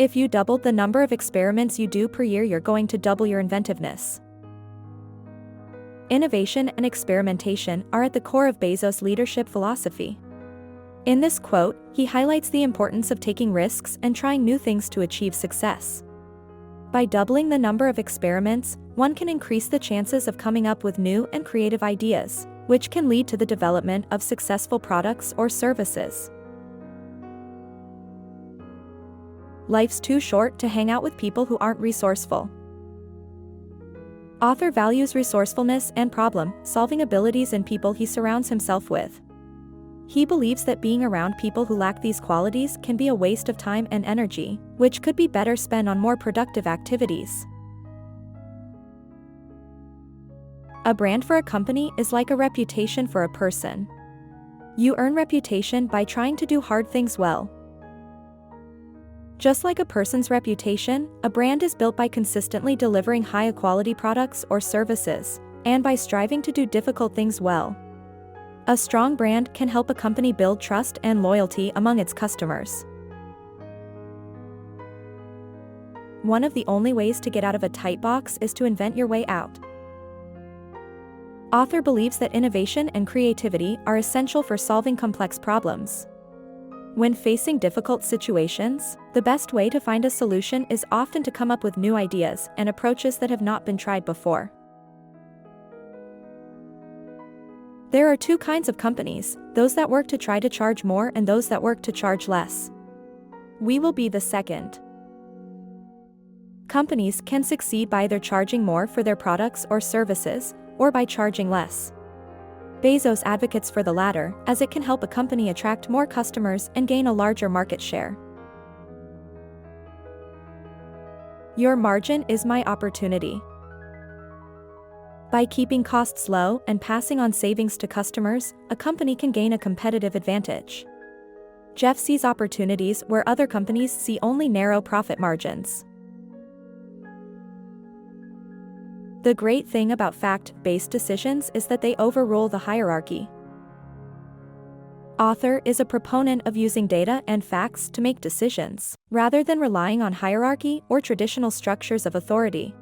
If you doubled the number of experiments you do per year, you're going to double your inventiveness. Innovation and experimentation are at the core of Bezos' leadership philosophy. In this quote, he highlights the importance of taking risks and trying new things to achieve success. By doubling the number of experiments, one can increase the chances of coming up with new and creative ideas, which can lead to the development of successful products or services. Life's too short to hang out with people who aren't resourceful. Author values resourcefulness and problem-solving abilities in people he surrounds himself with. He believes that being around people who lack these qualities can be a waste of time and energy, which could be better spent on more productive activities. A brand for a company is like a reputation for a person. You earn reputation by trying to do hard things well. Just like a person's reputation, a brand is built by consistently delivering high-quality products or services, and by striving to do difficult things well. A strong brand can help a company build trust and loyalty among its customers. One of the only ways to get out of a tight box is to invent your way out. Author believes that innovation and creativity are essential for solving complex problems. When facing difficult situations, the best way to find a solution is often to come up with new ideas and approaches that have not been tried before. There are two kinds of companies, those that work to try to charge more and those that work to charge less. We will be the second. Companies can succeed by either charging more for their products or services, or by charging less. Bezos advocates for the latter, as it can help a company attract more customers and gain a larger market share. Your margin is my opportunity. By keeping costs low and passing on savings to customers, a company can gain a competitive advantage. Jeff sees opportunities where other companies see only narrow profit margins. The great thing about fact-based decisions is that they overrule the hierarchy. Author is a proponent of using data and facts to make decisions, rather than relying on hierarchy or traditional structures of authority.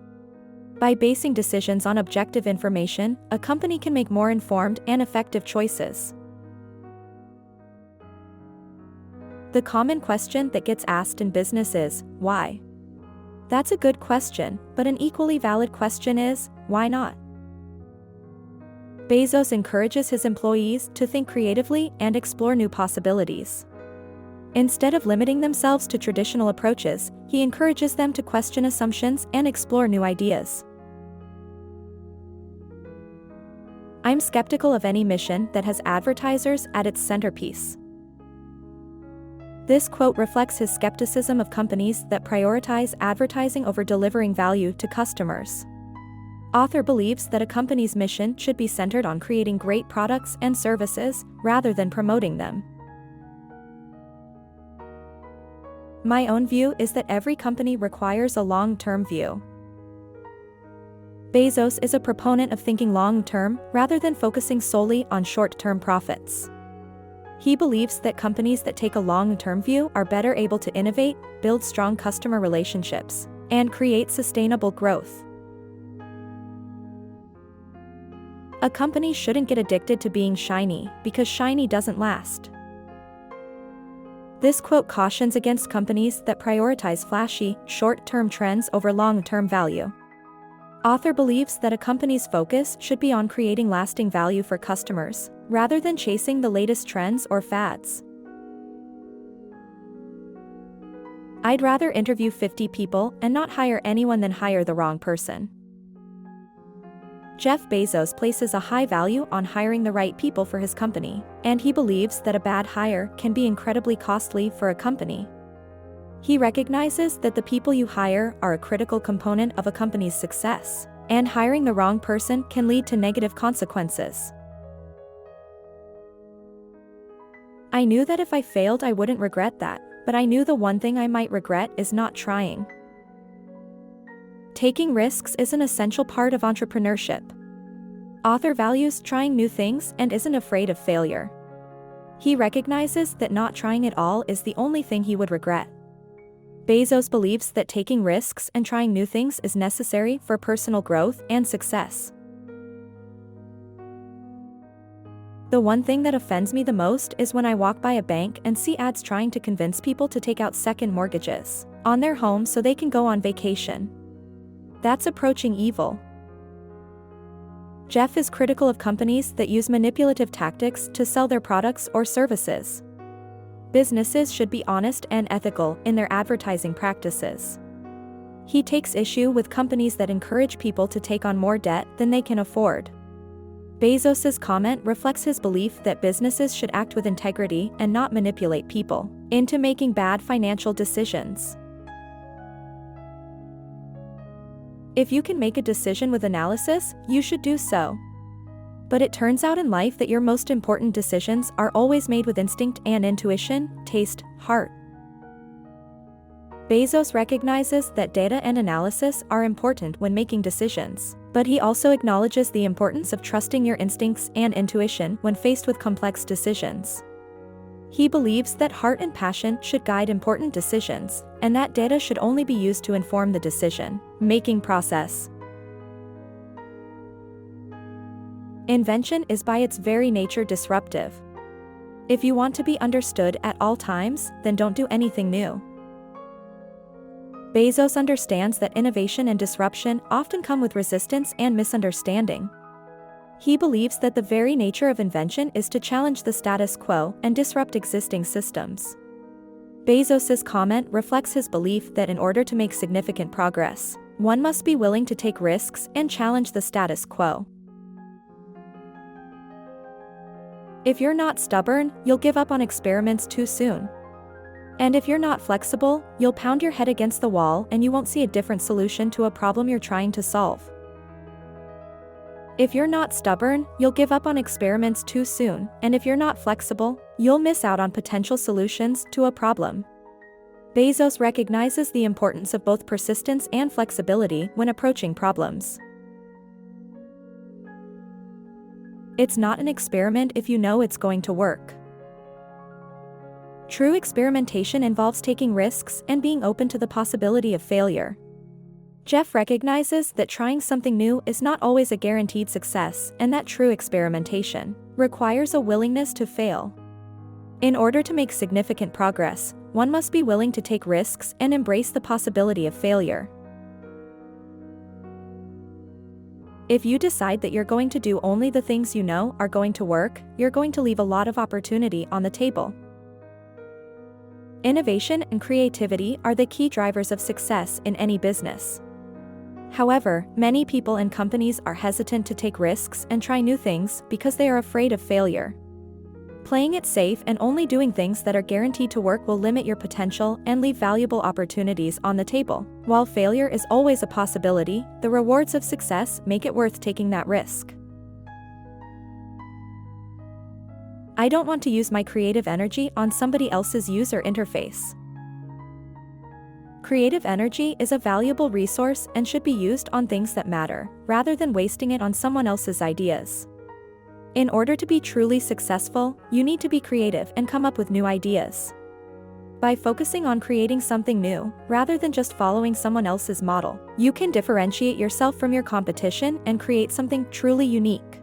By basing decisions on objective information, a company can make more informed and effective choices. The common question that gets asked in business is, why? That's a good question, but an equally valid question is, why not? Bezos encourages his employees to think creatively and explore new possibilities. Instead of limiting themselves to traditional approaches, he encourages them to question assumptions and explore new ideas. I'm skeptical of any mission that has advertisers at its centerpiece. This quote reflects his skepticism of companies that prioritize advertising over delivering value to customers. Author believes that a company's mission should be centered on creating great products and services, rather than promoting them. My own view is that every company requires a long-term view. Bezos is a proponent of thinking long-term, rather than focusing solely on short-term profits. He believes that companies that take a long-term view are better able to innovate, build strong customer relationships, and create sustainable growth. A company shouldn't get addicted to being shiny, because shiny doesn't last. This quote cautions against companies that prioritize flashy, short-term trends over long-term value. Author believes that a company's focus should be on creating lasting value for customers, rather than chasing the latest trends or fads. I'd rather interview 50 people and not hire anyone than hire the wrong person. Jeff Bezos places a high value on hiring the right people for his company, and he believes that a bad hire can be incredibly costly for a company. He recognizes that the people you hire are a critical component of a company's success, and hiring the wrong person can lead to negative consequences. I knew that if I failed I wouldn't regret that, but I knew the one thing I might regret is not trying. Taking risks is an essential part of entrepreneurship. Author values trying new things and isn't afraid of failure. He recognizes that not trying at all is the only thing he would regret. Bezos believes that taking risks and trying new things is necessary for personal growth and success. The one thing that offends me the most is when I walk by a bank and see ads trying to convince people to take out second mortgages on their home so they can go on vacation. That's approaching evil. Jeff is critical of companies that use manipulative tactics to sell their products or services. Businesses should be honest and ethical in their advertising practices. He takes issue with companies that encourage people to take on more debt than they can afford. Bezos's comment reflects his belief that businesses should act with integrity and not manipulate people into making bad financial decisions. If you can make a decision with analysis, you should do so. But it turns out in life that your most important decisions are always made with instinct and intuition, taste, heart. Bezos recognizes that data and analysis are important when making decisions, but he also acknowledges the importance of trusting your instincts and intuition when faced with complex decisions. He believes that heart and passion should guide important decisions, and that data should only be used to inform the decision-making process. Invention is by its very nature disruptive. If you want to be understood at all times, then don't do anything new. Bezos understands that innovation and disruption often come with resistance and misunderstanding. He believes that the very nature of invention is to challenge the status quo and disrupt existing systems. Bezos's comment reflects his belief that in order to make significant progress, one must be willing to take risks and challenge the status quo. If you're not stubborn, you'll give up on experiments too soon. And if you're not flexible, you'll pound your head against the wall and you won't see a different solution to a problem you're trying to solve. If you're not stubborn, you'll give up on experiments too soon, and if you're not flexible, you'll miss out on potential solutions to a problem. Bezos recognizes the importance of both persistence and flexibility when approaching problems. It's not an experiment if you know it's going to work. True experimentation involves taking risks and being open to the possibility of failure. Jeff recognizes that trying something new is not always a guaranteed success and that true experimentation requires a willingness to fail. In order to make significant progress, one must be willing to take risks and embrace the possibility of failure. If you decide that you're going to do only the things you know are going to work, you're going to leave a lot of opportunity on the table. Innovation and creativity are the key drivers of success in any business. However, many people and companies are hesitant to take risks and try new things because they are afraid of failure. Playing it safe and only doing things that are guaranteed to work will limit your potential and leave valuable opportunities on the table. While failure is always a possibility, the rewards of success make it worth taking that risk. I don't want to use my creative energy on somebody else's user interface. Creative energy is a valuable resource and should be used on things that matter, rather than wasting it on someone else's ideas. In order to be truly successful, you need to be creative and come up with new ideas. By focusing on creating something new, rather than just following someone else's model, you can differentiate yourself from your competition and create something truly unique.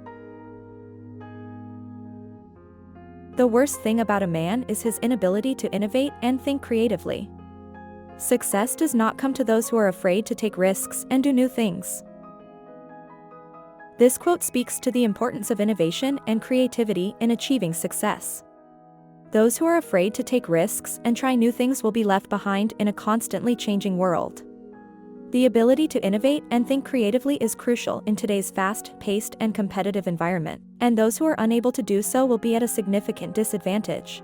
The worst thing about a man is his inability to innovate and think creatively. Success does not come to those who are afraid to take risks and do new things. This quote speaks to the importance of innovation and creativity in achieving success. Those who are afraid to take risks and try new things will be left behind in a constantly changing world. The ability to innovate and think creatively is crucial in today's fast-paced and competitive environment, and those who are unable to do so will be at a significant disadvantage.